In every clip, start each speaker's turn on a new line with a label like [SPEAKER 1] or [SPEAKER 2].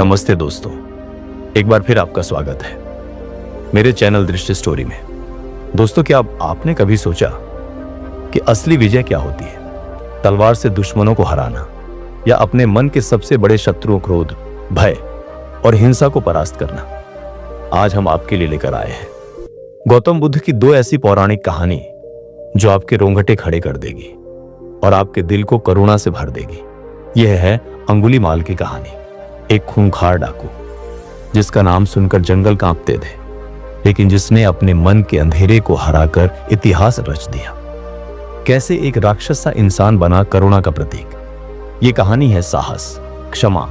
[SPEAKER 1] नमस्ते दोस्तों, एक बार फिर आपका स्वागत है मेरे चैनल दृष्टि स्टोरी में। दोस्तों, क्या आपने कभी सोचा कि असली विजय क्या होती है? तलवार से दुश्मनों को हराना या अपने मन के सबसे बड़े शत्रुओं क्रोध, भय और हिंसा को परास्त करना? आज हम आपके लिए लेकर आए हैं गौतम बुद्ध की दो ऐसी पौराणिक कहानी जो आपके रोंगटे खड़े कर देगी और आपके दिल को करुणा से भर देगी। यह है अंगुलीमाल की कहानी, एक खूंखार डाकू जिसका नाम सुनकर जंगल कांपते थे, लेकिन जिसने अपने मन के अंधेरे को हराकर इतिहास रच दिया। कैसे एक राक्षस सा इंसान बना करुणा का प्रतीक। ये कहानी है साहस, क्षमा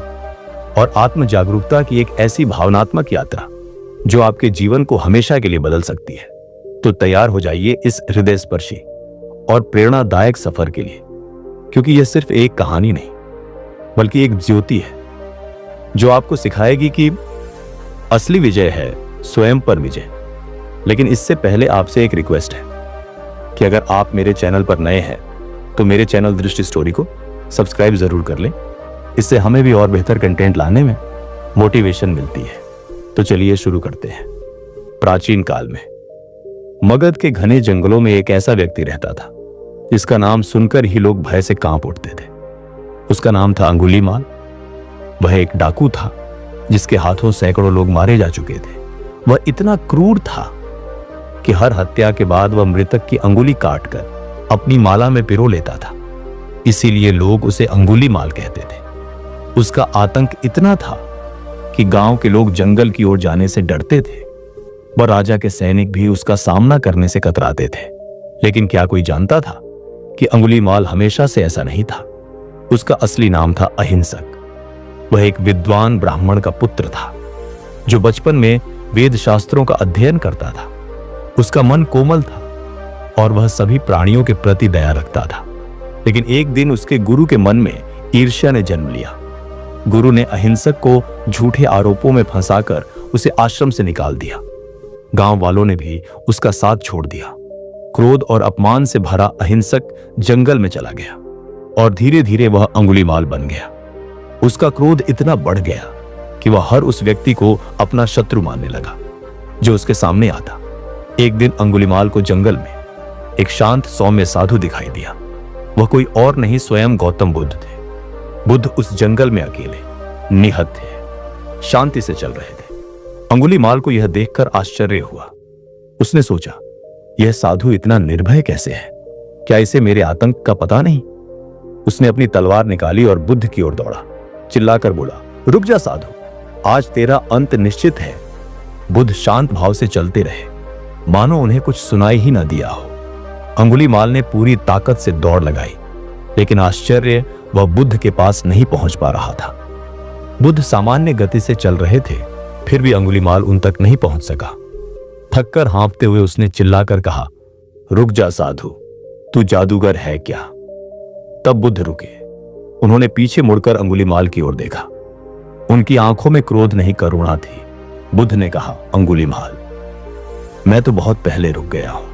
[SPEAKER 1] और आत्म जागरूकता की एक ऐसी भावनात्मक यात्रा जो आपके जीवन को हमेशा के लिए बदल सकती है। तो तैयार हो जाइए इस हृदयस्पर्शी और प्रेरणादायक सफर के लिए, क्योंकि यह सिर्फ एक कहानी नहीं बल्कि एक ज्योति है जो आपको सिखाएगी कि असली विजय है स्वयं पर विजय। लेकिन इससे पहले आपसे एक रिक्वेस्ट है कि अगर आप मेरे चैनल पर नए हैं तो मेरे चैनल दृष्टि स्टोरी को सब्सक्राइब जरूर कर लें। इससे हमें भी और बेहतर कंटेंट लाने में मोटिवेशन मिलती है। तो चलिए शुरू करते हैं। प्राचीन काल में मगध के घने जंगलों में एक ऐसा व्यक्ति रहता था जिसका नाम सुनकर ही लोग भय से कांप उठते थे। उसका नाम था अंगुलीमाल। वह एक डाकू था जिसके हाथों सैकड़ों लोग मारे जा चुके थे। वह इतना क्रूर था कि हर हत्या के बाद वह मृतक की अंगुली काटकर अपनी माला में पिरो लेता था। इसीलिए लोग उसे अंगुलीमाल कहते थे। उसका आतंक इतना था कि गांव के लोग जंगल की ओर जाने से डरते थे। वह राजा के सैनिक भी उसका सामना करने से कतराते थे। लेकिन क्या कोई जानता था कि अंगुलीमाल हमेशा से ऐसा नहीं था। उसका असली नाम था अहिंसक। वह एक विद्वान ब्राह्मण का पुत्र था जो बचपन में वेद शास्त्रों का अध्ययन करता था। उसका मन कोमल था और वह सभी प्राणियों के प्रति दया रखता था। लेकिन एक दिन उसके गुरु के मन में ईर्ष्या ने जन्म लिया। गुरु ने अहिंसक को झूठे आरोपों में फंसाकर उसे आश्रम से निकाल दिया। गांव वालों ने भी उसका साथ छोड़ दिया। क्रोध और अपमान से भरा अहिंसक जंगल में चला गया और धीरे धीरे वह अंगुलीमाल बन गया। उसका क्रोध इतना बढ़ गया कि वह हर उस व्यक्ति को अपना शत्रु मानने लगा जो उसके सामने आता। एक दिन अंगुलीमाल को जंगल में एक शांत सौम्य साधु दिखाई दिया। वह कोई और नहीं, स्वयं गौतम बुद्ध थे। बुद्ध उस जंगल में अकेले, निहत थे, शांति से चल रहे थे। अंगुलीमाल को यह देखकर आश्चर्य हुआ। उसने सोचा, यह साधु इतना निर्भय कैसे है? क्या इसे मेरे आतंक का पता नहीं? उसने अपनी तलवार निकाली और बुद्ध की ओर दौड़ा। चिल्लाकर बोला, रुक जा साधु, आज तेरा अंत निश्चित है। बुद्ध शांत भाव से चलते रहे, मानो उन्हें कुछ सुनाई ही न दिया हो। अंगुलीमाल ने पूरी ताकत से दौड़ लगाई, लेकिन आश्चर्य, वह बुद्ध के पास नहीं पहुंच पा रहा था। बुद्ध सामान्य गति से चल रहे थे, फिर भी अंगुलीमाल उन तक नहीं पहुंच सका। थककर हाँफते हुए उसने चिल्लाकर कहा, रुक जा साधु, तू जादूगर है क्या? तब बुद्ध रुके। उन्होंने पीछे मुड़कर अंगुलीमाल की ओर देखा। उनकी आंखों में क्रोध नहीं, करुणा थी। बुद्ध ने कहा, अंगुलीमाल, मैं तो बहुत पहले रुक गया हूं।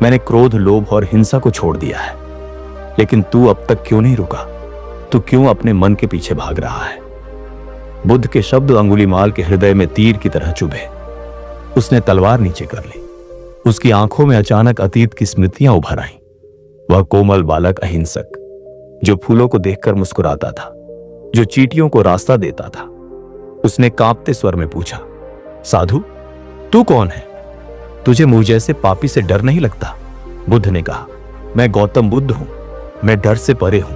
[SPEAKER 1] मैंने क्रोध, लोभ और हिंसा को छोड़ दिया है। लेकिन तू अब तक क्यों नहीं रुका? तू क्यों अपने मन के पीछे भाग रहा है? बुद्ध के शब्द अंगुलीमाल के हृदय में तीर की तरह चुभे। उसने तलवार नीचे कर ली। उसकी आंखों में अचानक अतीत की स्मृतियां उभर आईं। वह कोमल बालक अहिंसक जो फूलों को देखकर मुस्कुराता था, जो चींटियों को रास्ता देता था। उसने कांपते स्वर में पूछा, साधु, तू कौन है? तुझे मुझ जैसे पापी से डर नहीं लगता? बुद्ध ने कहा, मैं गौतम बुद्ध हूं। मैं डर से परे हूं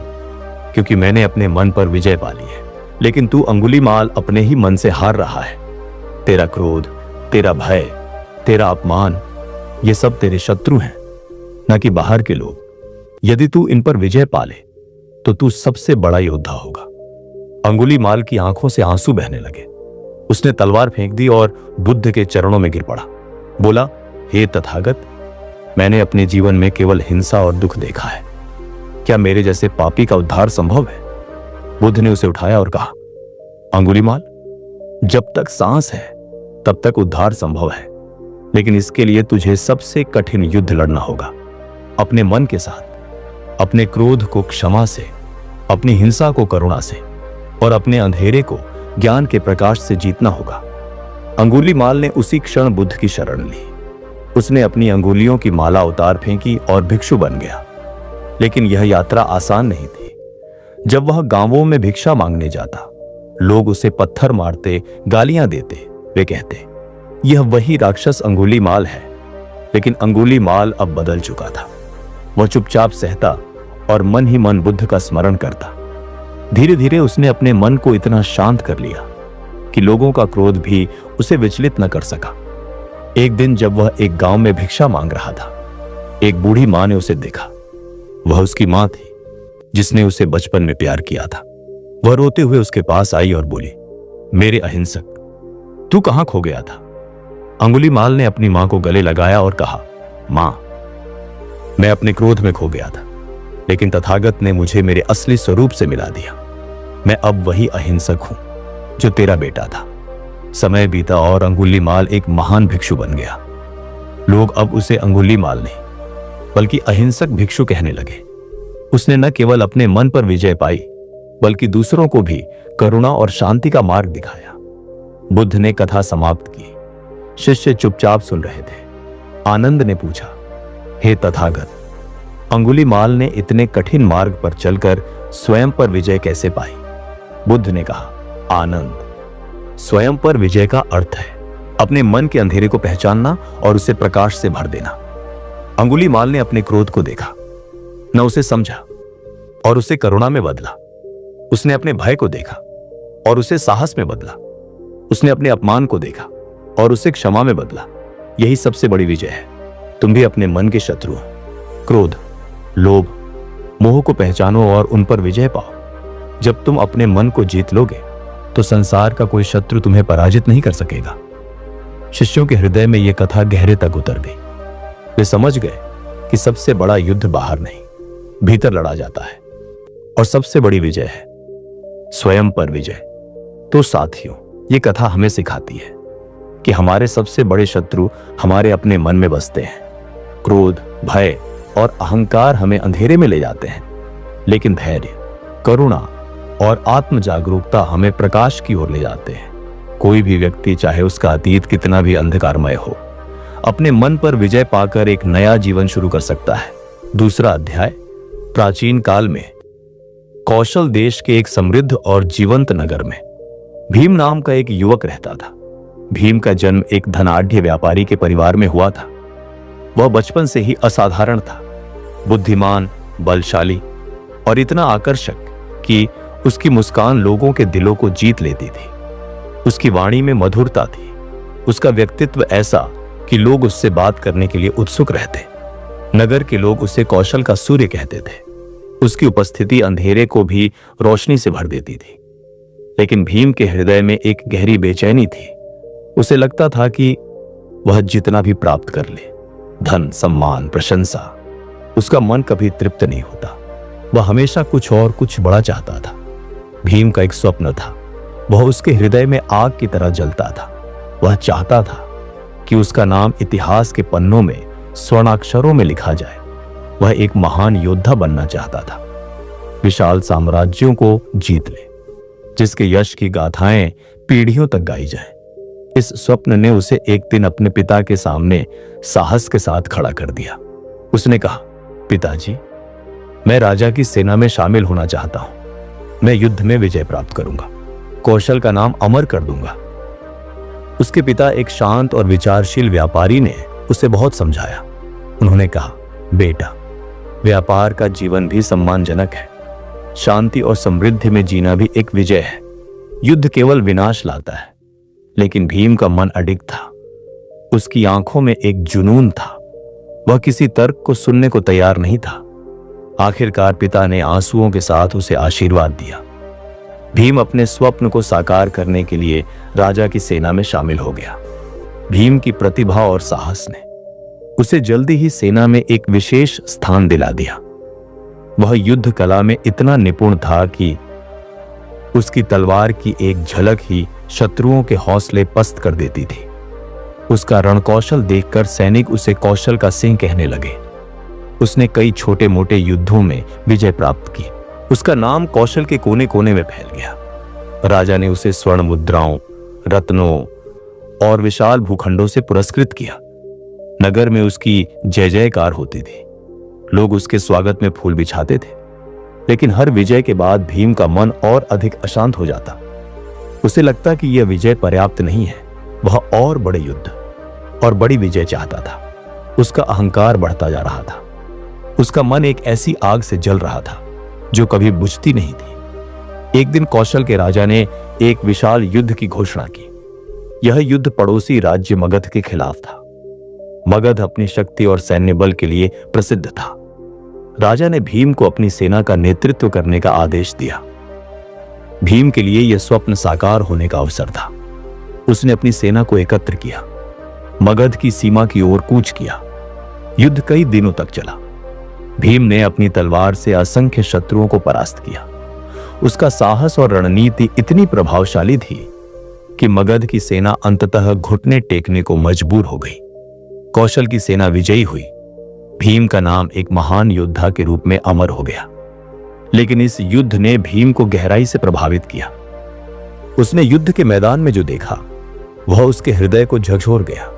[SPEAKER 1] क्योंकि मैंने अपने मन पर विजय पा ली है। लेकिन तू अंगुलीमाल अपने ही मन से हार रहा है। तेरा क्रोध, तेरा भय, तेरा अपमान, ये सब तेरे शत्रु हैं, न कि बाहर के लोग। यदि तू इन पर विजय पा ले तो तू सबसे बड़ा योद्धा होगा। अंगुलीमाल की आंखों से आंसू बहने लगे। उसने तलवार फेंक दी और बुद्ध के चरणों में गिर पड़ा। बोला, हे तथागत, मैंने अपने जीवन में केवल हिंसा और दुख देखा है। क्या मेरे जैसे पापी का उद्धार संभव है? बुद्ध ने उसे उठाया और कहा, अंगुलीमाल, जब तक सांस है तब तक उद्धार संभव है। लेकिन इसके लिए तुझे सबसे कठिन युद्ध लड़ना होगा, अपने मन के साथ। अपने क्रोध को क्षमा से, अपनी हिंसा को करुणा से और अपने अंधेरे को ज्ञान के प्रकाश से जीतना होगा। अंगुलीमाल ने उसी क्षण बुद्ध की शरण ली। उसने अपनी अंगुलियों की माला उतार फेंकी और भिक्षु बन गया। लेकिन यह यात्रा आसान नहीं थी। जब वह गांवों में भिक्षा मांगने जाता, लोग उसे पत्थर मारते, गालियां देते। वे कहते, यह वही राक्षस अंगुलीमाल है। लेकिन अंगुलीमाल अब बदल चुका था। वह चुपचाप सहता और मन ही मन बुद्ध का स्मरण करता। धीरे धीरे उसने अपने मन को इतना शांत कर लिया कि लोगों का क्रोध भी उसे विचलित न कर सका। एक दिन जब वह एक गांव में भिक्षा मांग रहा था, एक बूढ़ी मां ने उसे देखा। वह उसकी मां थी जिसने उसे बचपन में प्यार किया था। वह रोते हुए उसके पास आई और बोली, मेरे अहिंसक, तू कहां खो गया था? अंगुलीमाल ने अपनी मां को गले लगाया और कहा, मां, मैं अपने क्रोध में खो गया था, लेकिन तथागत ने मुझे मेरे असली स्वरूप से मिला दिया। मैं अब वही अहिंसक हूं जो तेरा बेटा था। समय बीता और अंगुलीमाल एक महान भिक्षु बन गया। लोग अब उसे अंगुलीमाल नहीं बल्कि अहिंसक भिक्षु कहने लगे। उसने न केवल अपने मन पर विजय पाई, बल्कि दूसरों को भी करुणा और शांति का मार्ग दिखाया। बुद्ध ने कथा समाप्त की। शिष्य चुपचाप सुन रहे थे। आनंद ने पूछा, हे तथागत, अंगुलीमाल ने इतने कठिन मार्ग पर चलकर स्वयं पर विजय कैसे पाई? बुद्ध ने कहा, आनंद, स्वयं पर विजय का अर्थ है अपने मन के अंधेरे को पहचानना और उसे प्रकाश से भर देना। अंगुलीमाल ने अपने क्रोध को देखा, न उसे समझा और उसे करुणा में बदला। उसने अपने भय को देखा और उसे साहस में बदला। उसने अपने अपमान को देखा और उसे क्षमा में बदला। यही सबसे बड़ी विजय है। तुम भी अपने मन के शत्रु हो, क्रोध, लोभ, मोह को पहचानो और उन पर विजय पाओ। जब तुम अपने मन को जीत लोगे तो संसार का कोई शत्रु तुम्हें पराजित नहीं कर सकेगा। शिष्यों के हृदय में यह कथा गहरे तक उतर गई। वे समझ गए कि सबसे बड़ा युद्ध बाहर नहीं, भीतर लड़ा जाता है और सबसे बड़ी विजय है स्वयं पर विजय। तो साथियों, ये कथा हमें सिखाती है कि हमारे सबसे बड़े शत्रु हमारे अपने मन में बसते हैं। क्रोध, भय और अहंकार हमें अंधेरे में ले जाते हैं, लेकिन धैर्य, करुणा और आत्म जागरूकता हमें प्रकाश की ओर ले जाते हैं। कोई भी व्यक्ति, चाहे उसका अतीत कितना भी अंधकारमय हो, अपने मन पर विजय पाकर एक नया जीवन शुरू कर सकता है। दूसरा अध्याय। प्राचीन काल में कौशल देश के एक समृद्ध और जीवंत नगर में भीम नाम का एक युवक रहता था। भीम का जन्म एक धनाढ्य व्यापारी के परिवार में हुआ था। वह बचपन से ही असाधारण था, बुद्धिमान, बलशाली और इतना आकर्षक कि उसकी मुस्कान लोगों के दिलों को जीत लेती थी। उसकी वाणी में मधुरता थी। उसका व्यक्तित्व ऐसा कि लोग उससे बात करने के लिए उत्सुक रहते। नगर के लोग उसे कौशल का सूर्य कहते थे। उसकी उपस्थिति अंधेरे को भी रोशनी से भर देती थी। लेकिन भीम के हृदय में एक गहरी बेचैनी थी। उसे लगता था कि वह जितना भी प्राप्त कर ले, धन, सम्मान, प्रशंसा, उसका मन कभी तृप्त नहीं होता। वह हमेशा कुछ और कुछ बड़ा चाहता था। भीम का एक स्वप्न था। वह उसके हृदय में आग की तरह जलता था। वह चाहता था कि उसका नाम इतिहास के पन्नों में स्वर्णाक्षरों में लिखा जाए। वह एक महान योद्धा बनना चाहता था, विशाल साम्राज्यों को जीत ले, जिसके यश की गाथाएं पीढ़ियों तक गाई जाए। इस स्वप्न ने उसे एक दिन अपने पिता के सामने साहस के साथ खड़ा कर दिया। उसने कहा, पिताजी, मैं राजा की सेना में शामिल होना चाहता हूं। मैं युद्ध में विजय प्राप्त करूंगा, कौशल का नाम अमर कर दूंगा। उसके पिता, एक शांत और विचारशील व्यापारी, ने उसे बहुत समझाया। उन्होंने कहा, बेटा, व्यापार का जीवन भी सम्मानजनक है। शांति और समृद्धि में जीना भी एक विजय है। युद्ध केवल विनाश लाता है। लेकिन भीम का मन अडिग था। उसकी आंखों में एक जुनून था। वह किसी तर्क को सुनने को तैयार नहीं था। आखिरकार पिता ने आंसुओं के साथ उसे आशीर्वाद दिया। भीम अपने स्वप्न को साकार करने के लिए राजा की सेना में शामिल हो गया। भीम की प्रतिभा और साहस ने उसे जल्दी ही सेना में एक विशेष स्थान दिला दिया। वह युद्ध कला में इतना निपुण था कि उसकी तलवार की एक झलक ही शत्रुओं के हौसले पस्त कर देती थी। उसका रणकौशल देखकर सैनिक उसे कौशल का सिंह कहने लगे। उसने कई छोटे मोटे युद्धों में विजय प्राप्त की। उसका नाम कौशल के कोने कोने में फैल गया। राजा ने उसे स्वर्ण मुद्राओं, रत्नों और विशाल भूखंडों से पुरस्कृत किया। नगर में उसकी जय जयकार होती थी। लोग उसके स्वागत में फूल बिछाते थे। लेकिन हर विजय के बाद भीम का मन और अधिक अशांत हो जाता। उसे लगता कि यह विजय पर्याप्त नहीं है। वह और बड़े युद्ध और बड़ी विजय चाहता था। उसका अहंकार बढ़ता जा रहा था। उसका मन एक ऐसी आग से जल रहा था जो कभी बुझती नहीं थी। एक दिन कौशल के राजा ने एक विशाल युद्ध की घोषणा की। यह युद्ध पड़ोसी राज्य मगध के खिलाफ था। मगध अपनी शक्ति और सैन्य बल के लिए प्रसिद्ध था। राजा ने भीम को अपनी सेना का नेतृत्व करने का आदेश दिया। भीम के लिए यह स्वप्न साकार होने का अवसर था। उसने अपनी सेना को एकत्र किया, मगध की सीमा की ओर कूच किया। युद्ध कई दिनों तक चला। भीम ने अपनी तलवार से असंख्य शत्रुओं को परास्त किया। उसका साहस और रणनीति इतनी प्रभावशाली थी कि मगध की सेना अंततः घुटने टेकने को मजबूर हो गई। कौशल की सेना विजयी हुई। भीम का नाम एक महान योद्धा के रूप में अमर हो गया। लेकिन इस युद्ध ने भीम को गहराई से प्रभावित किया। उसने युद्ध के मैदान में जो देखा वह उसके हृदय को झकझोर गया।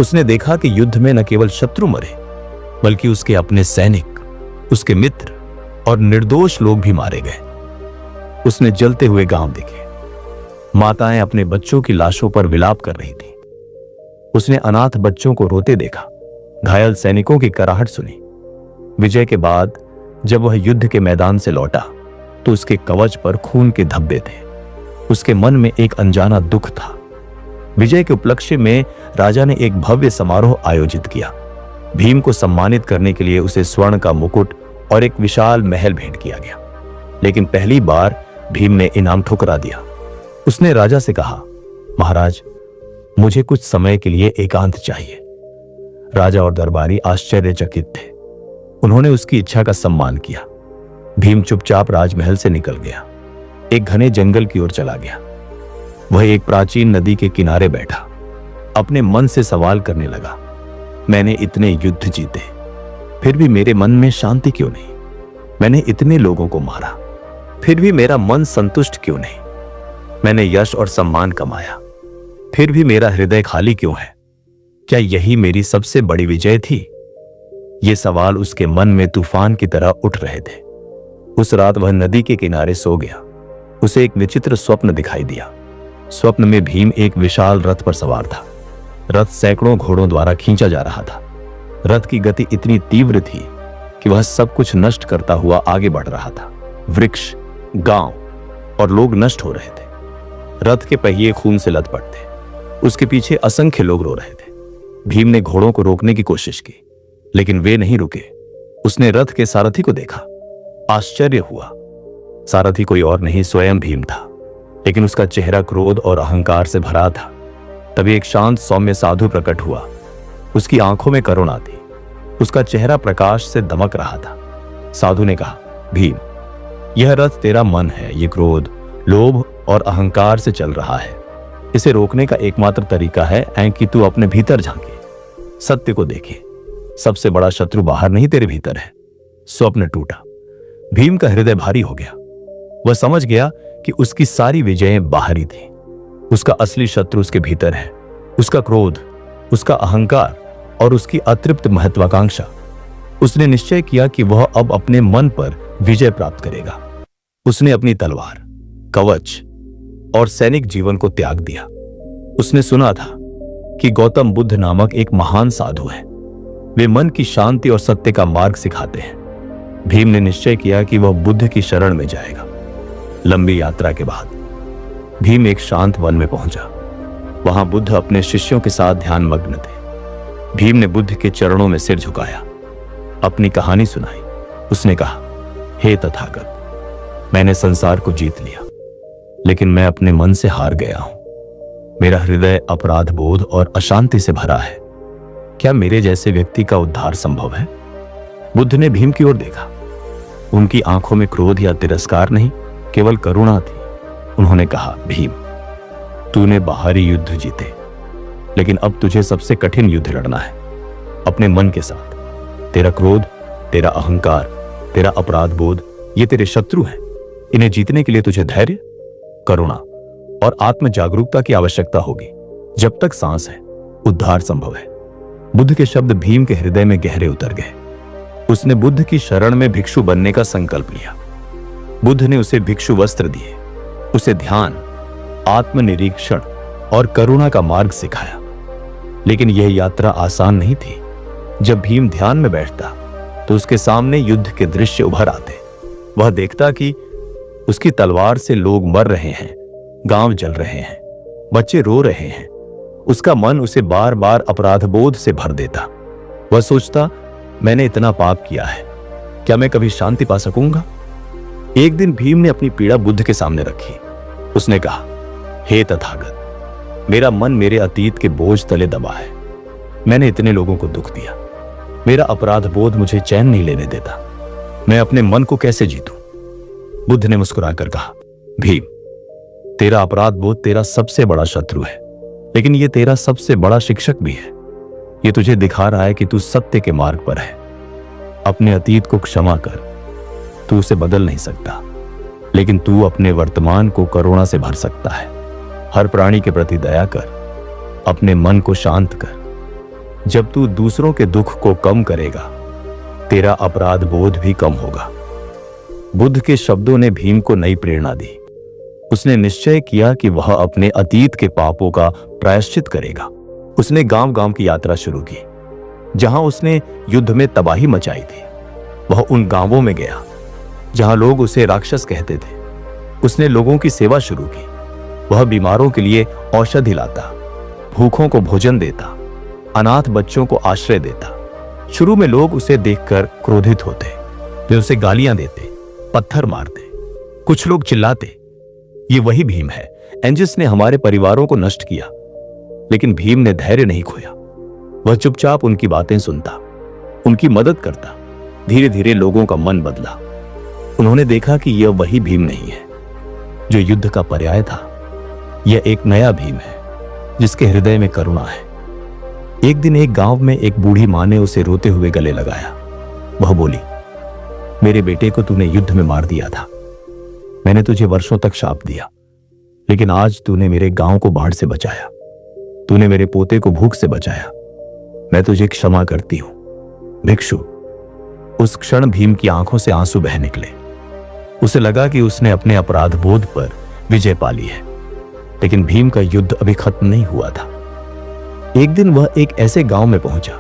[SPEAKER 1] उसने देखा कि युद्ध में न केवल शत्रु मरे बल्कि उसके अपने सैनिक, उसके मित्र और निर्दोष लोग भी मारे गए। उसने जलते हुए गांव देखे। माताएं अपने बच्चों की लाशों पर विलाप कर रही थीं। उसने अनाथ बच्चों को रोते देखा, घायल सैनिकों की कराहट सुनी। विजय के बाद जब वह युद्ध के मैदान से लौटा तो उसके कवच पर खून के धब्बे थे। उसके मन में एक अनजाना दुख था। विजय के उपलक्ष्य में राजा ने एक भव्य समारोह आयोजित किया। भीम को सम्मानित करने के लिए उसे स्वर्ण का मुकुट और एक विशाल महल भेंट किया गया। लेकिन पहली बार भीम ने इनाम ठुकरा दिया। उसने राजा से कहा, महाराज, मुझे कुछ समय के लिए एकांत चाहिए। राजा और दरबारी आश्चर्यचकित थे। उन्होंने उसकी इच्छा का सम्मान किया। भीम चुपचाप राजमहल से निकल गया। एक घने जंगल की ओर चला गया। वह एक प्राचीन नदी के किनारे बैठा। अपने मन से सवाल करने लगा, मैंने इतने युद्ध जीते, फिर भी मेरे मन में शांति क्यों नहीं? मैंने इतने लोगों को मारा, फिर भी मेरा मन संतुष्ट क्यों नहीं? मैंने यश और सम्मान कमाया, फिर भी मेरा हृदय खाली क्यों है? क्या यही मेरी सबसे बड़ी विजय थी? ये सवाल उसके मन में तूफान की तरह उठ रहे थे। उस रात वह नदी के किनारे सो गया। उसे एक विचित्र स्वप्न दिखाई दिया। स्वप्न में भीम एक विशाल रथ पर सवार था। रथ सैकड़ों घोड़ों द्वारा खींचा जा रहा था। रथ की गति इतनी तीव्र थी कि वह सब कुछ नष्ट करता हुआ आगे बढ़ रहा था। वृक्ष, गांव और लोग नष्ट हो रहे थे। रथ के पहिए खून से लथपथ थे। उसके पीछे असंख्य लोग रो रहे थे। भीम ने घोड़ों को रोकने की कोशिश की, लेकिन वे नहीं रुके। उसने रथ के सारथी को देखा। आश्चर्य हुआ। सारथी कोई और नहीं, स्वयं भीम था, लेकिन उसका चेहरा क्रोध और अहंकार से भरा था। तभी एक शांत सौम्य साधु प्रकट हुआ। उसकी आंखों में करुणा थी। उसका चेहरा प्रकाश से दमक रहा था। साधु ने कहा, भीम, यह रथ तेरा मन है। ये क्रोध, लोभ और अहंकार से चल रहा है। इसे रोकने का एकमात्र तरीका है कि तू अपने भीतर झांके, सत्य को देखे। सबसे बड़ा शत्रु बाहर नहीं, तेरे भीतर है। स्वप्न टूटा। भीम का हृदय भारी हो गया। वह समझ गया कि उसकी सारी विजयें बाहरी थी। उसका असली शत्रु उसके भीतर है। उसका क्रोध, उसका अहंकार और उसकी अतृप्त महत्वाकांक्षा। उसने निश्चय किया कि वह अब अपने मन पर विजय प्राप्त करेगा। उसने अपनी तलवार, कवच और सैनिक जीवन को त्याग दिया। उसने सुना था कि गौतम बुद्ध नामक एक महान साधु है। वे मन की शांति और सत्य का मार्ग सिखाते हैं। भीम ने निश्चय किया कि वह बुद्ध की शरण में जाएगा। लंबी यात्रा के बाद भीम एक शांत वन में पहुंचा। वहां बुद्ध अपने शिष्यों के साथ ध्यान मग्न थे। भीम ने बुद्ध के चरणों में सिर झुकाया, अपनी कहानी सुनाई। उसने कहा, हे तथागत, मैंने संसार को जीत लिया, लेकिन मैं अपने मन से हार गया हूं। मेरा हृदय अपराध बोध और अशांति से भरा है। क्या मेरे जैसे व्यक्ति का उद्धार संभव है? बुद्ध ने भीम की ओर देखा। उनकी आंखों में क्रोध या तिरस्कार नहीं, केवल करुणा थी। उन्होंने कहा, भीम, तूने बाहरी युद्ध जीते, लेकिन अब तुझे सबसे कठिन युद्ध लड़ना है, अपने मन के साथ। तेरा क्रोध, तेरा अहंकार, तेरा अपराध बोध, ये तेरे शत्रु हैं। इन्हें जीतने के लिए तुझे धैर्य, करुणा और आत्म जागरूकता की आवश्यकता होगी। जब तक सांस है, उद्धार संभव है। बुद्ध के शब्द भीम के हृदय में गहरे उतर गए। उसने बुद्ध की शरण में भिक्षु बनने का संकल्प लिया। बुद्ध ने उसे भिक्षु वस्त्र दिए, उसे ध्यान, आत्मनिरीक्षण और करुणा का मार्ग सिखाया। लेकिन यह यात्रा आसान नहीं थी। जब भीम ध्यान में बैठता तो उसके सामने युद्ध के दृश्य उभर आते। वह देखता कि उसकी तलवार से लोग मर रहे हैं, गांव जल रहे हैं, बच्चे रो रहे हैं। उसका मन उसे बार बार अपराधबोध से भर देता। वह सोचता, मैंने इतना पाप किया है, क्या मैं कभी शांति पा सकूंगा? एक दिन भीम ने अपनी पीड़ा बुद्ध के सामने रखी। उसने कहा, हे तथागत, मेरा मन मेरे अतीत के बोझ तले दबा है। मैंने इतने लोगों को दुख दिया। मेरा अपराध बोध मुझे चैन नहीं लेने देता। मैं अपने मन को कैसे जीतूं? बुद्ध ने मुस्कुराकर कहा, भीम, तेरा अपराध बोध तेरा सबसे बड़ा शत्रु है, लेकिन यह तेरा सबसे बड़ा शिक्षक भी है। यह तुझे दिखा रहा है कि तू सत्य के मार्ग पर है। अपने अतीत को क्षमा कर। तू उसे बदल नहीं सकता, लेकिन तू अपने वर्तमान को करुणा से भर सकता है। हर प्राणी के प्रति दया कर, अपने मन को शांत कर। जब तू दूसरों के दुख को कम करेगा, तेरा अपराध बोध भी कम होगा। बुद्ध के शब्दों ने भीम को नई प्रेरणा दी। उसने निश्चय किया कि वह अपने अतीत के पापों का प्रायश्चित करेगा। उसने गांव-गांव की यात्रा शुरू की, जहां उसने युद्ध में तबाही मचाई थी। वह उन गांवों में गया जहां लोग उसे राक्षस कहते थे। उसने लोगों की सेवा शुरू की। वह बीमारों के लिए औषधि लाता, भूखों को भोजन देता, अनाथ बच्चों को आश्रय देता। शुरू में लोग उसे देखकर क्रोधित होते। वे उसे गालियां देते, पत्थर मारते, कुछ लोग चिल्लाते, ये वही भीम है जिसने हमारे परिवारों को नष्ट किया। लेकिन भीम ने धैर्य नहीं खोया। वह चुपचाप उनकी बातें सुनता, उनकी मदद करता। धीरे धीरे लोगों का मन बदला। उन्होंने देखा कि यह वही भीम नहीं है जो युद्ध का पर्याय था। यह एक नया भीम है जिसके हृदय में करुणा है। एक दिन एक गांव में एक बूढ़ी मां ने उसे रोते हुए गले लगाया। वह बोली, मेरे बेटे को तूने युद्ध में मार दिया था। मैंने तुझे वर्षों तक शाप दिया, लेकिन आज तूने मेरे गांव को बाढ़ से बचाया। तूने मेरे पोते को भूख से बचाया। मैं तुझे क्षमा करती हूं, भिक्षु। उस क्षण भीम की आंखों से आंसू बह निकले। उसे लगा कि उसने अपने अपराध बोध पर विजय पा ली है। लेकिन भीम का युद्ध अभी खत्म नहीं हुआ था। एक दिन वह एक ऐसे गांव में पहुंचा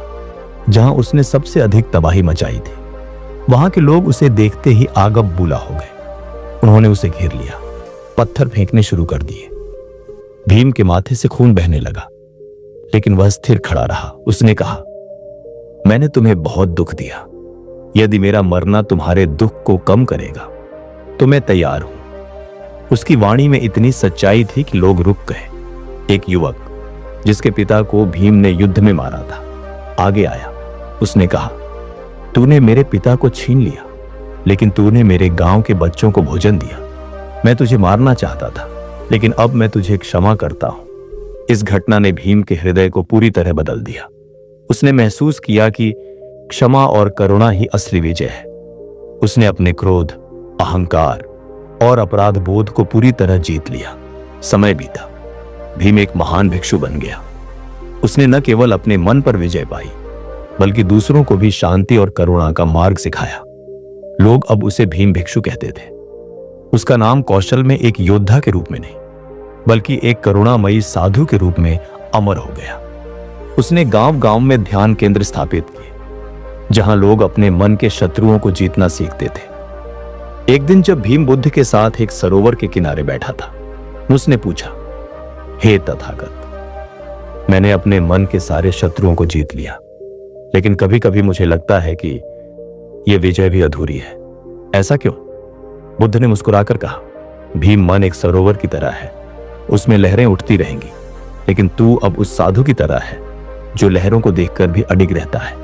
[SPEAKER 1] जहां उसने सबसे अधिक तबाही मचाई थी। वहां के लोग उसे देखते ही आगब बूला हो गए। उन्होंने उसे घेर लिया, पत्थर फेंकने शुरू कर दिए। भीम के माथे से खून बहने लगा, लेकिन वह स्थिर खड़ा रहा। उसने कहा, मैंने तुम्हें बहुत दुख दिया। यदि मेरा मरना तुम्हारे दुख को कम करेगा तो मैं तैयार हूं। उसकी वाणी में इतनी सच्चाई थी कि लोग रुक गए। एक युवक जिसके पिता को भीम ने युद्ध में मारा था आगे आया। उसने कहा, तूने मेरे पिता को छीन लिया, लेकिन तूने मेरे गांव के बच्चों को भोजन दिया। मैं तुझे मारना चाहता था, लेकिन अब मैं तुझे क्षमा करता हूं। इस घटना ने भीम के हृदय को पूरी तरह बदल दिया। उसने महसूस किया कि क्षमा और करुणा ही असली विजय है। उसने अपने क्रोध, अहंकार और अपराध बोध को पूरी तरह जीत लिया। समय बीता, भीम एक महान भिक्षु बन गया। उसने न केवल अपने मन पर विजय पाई, बल्कि दूसरों को भी शांति और करुणा का मार्ग सिखाया। लोग अब उसे भीम भिक्षु कहते थे। उसका नाम कौशल में एक योद्धा के रूप में नहीं, बल्कि एक करुणामयी साधु के रूप में अमर हो गया। उसने गांव-गांव में ध्यान केंद्र स्थापित किए, जहां लोग अपने मन के शत्रुओं को जीतना सीखते थे। एक दिन जब भीम बुद्ध के साथ एक सरोवर के किनारे बैठा था, उसने पूछा, हे तथागत, मैंने अपने मन के सारे शत्रुओं को जीत लिया, लेकिन कभी-कभी मुझे लगता है कि यह विजय भी अधूरी है। ऐसा क्यों? बुद्ध ने मुस्कुराकर कहा, भीम, मन एक सरोवर की तरह है। उसमें लहरें उठती रहेंगी, लेकिन तू अब उस साधु की तरह है जो लहरों को देखकर भी अडिग रहता है।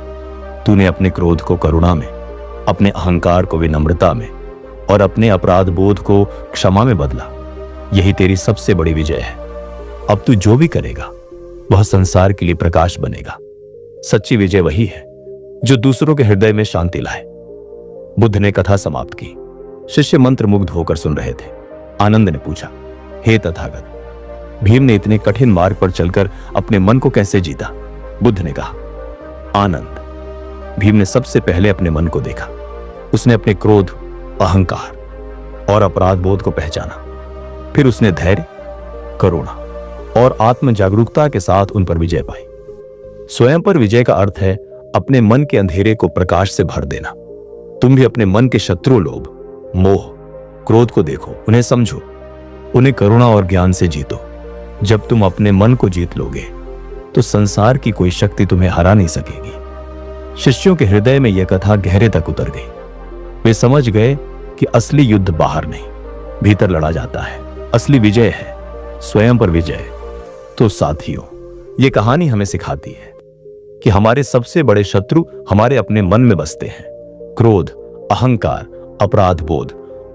[SPEAKER 1] तूने अपने क्रोध को करुणा में, अपने अहंकार को विनम्रता में और अपने अपराध बोध को क्षमा में बदला। यही तेरी सबसे बड़ी विजय है। अब तू जो भी करेगा वह संसार के लिए प्रकाश बनेगा। सच्ची विजय वही है जो दूसरों के हृदय में शांति लाए। बुद्ध ने कथा समाप्त की। शिष्य मंत्र मुग्ध होकर सुन रहे थे। आनंद ने पूछा, हे तथागत, भीम ने इतने कठिन मार्ग पर चलकर अपने मन को कैसे जीता? बुद्ध ने कहा, आनंद। भीम ने सबसे पहले अपने मन को देखा। उसने अपने क्रोध, अहंकार और अपराध बोध को पहचाना। फिर उसने धैर्य, करुणा और आत्म जागरूकता के साथ उन पर विजय पाई। स्वयं पर विजय का अर्थ है अपने मन के अंधेरे को प्रकाश से भर देना। तुम भी अपने मन के शत्रु लोभ, मोह, क्रोध को देखो, उन्हें समझो, उन्हें करुणा और ज्ञान से जीतो। जब तुम अपने मन को जीत लोगे तो संसार की कोई शक्ति तुम्हें हरा नहीं सकेगी। शिष्यों के हृदय में यह कथा गहरे तक उतर गई। वे समझ गए कि असली युद्ध बाहर नहीं, भीतर लड़ा जाता है। असली विजय है स्वयं पर विजय। तो साथियों, ये कहानी हमें सिखाती है कि हमारे सबसे बड़े शत्रु हमारे अपने मन में बसते हैं। क्रोध, अहंकार, अपराध बोध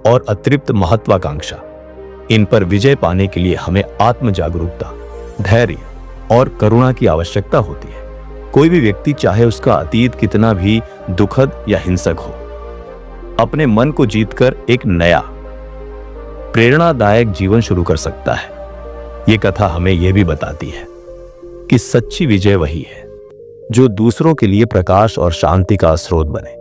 [SPEAKER 1] और अतृप्त महत्वाकांक्षा। इन पर विजय पाने के लिए हमें आत्म जागरूकता, धैर्य और करुणा की आवश्यकता होती है। कोई भी व्यक्ति, चाहे उसका अतीत कितना भी दुखद या हिंसक हो, अपने मन को जीतकर एक नया प्रेरणादायक जीवन शुरू कर सकता है। यह कथा हमें यह भी बताती है कि सच्ची विजय वही है जो दूसरों के लिए प्रकाश और शांति का स्रोत बने।